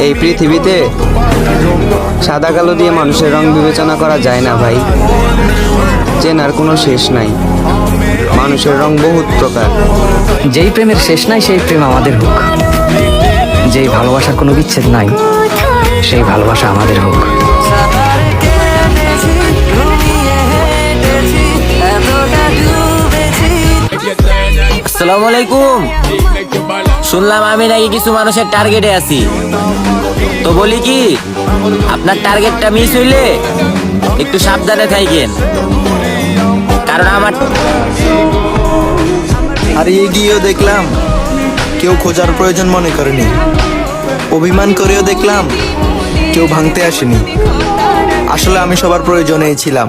এই পৃথিবীতে সাদা কালো দিয়ে মানুষের রং বিবেচনা করা যায় না ভাই। চেনার কোনো শেষ নাই, মানুষের রং বহুত প্রকার। যেই প্রেমের শেষ নাই সেই প্রেম আমাদের হোক, যেই ভালোবাসার কোনো বিচ্ছেদ নাই সেই ভালোবাসা আমাদের হোক। আসসালামু আলাইকুম। শুনলাম আমি নাকি কিছু মানুষের টার্গেটে আছি, তো বলি কি আপনার টার্গেটটা মিস হইলে একটু সাবধানে থাকেন, কারণ আমার হারিয়ে গিয়েও দেখলাম কেউ খোঁজার প্রয়োজন মনে করেনি, অভিমান করেও দেখলাম কেউ ভাঙতে আসেনি। আসলে আমি সবার প্রয়োজনেই ছিলাম।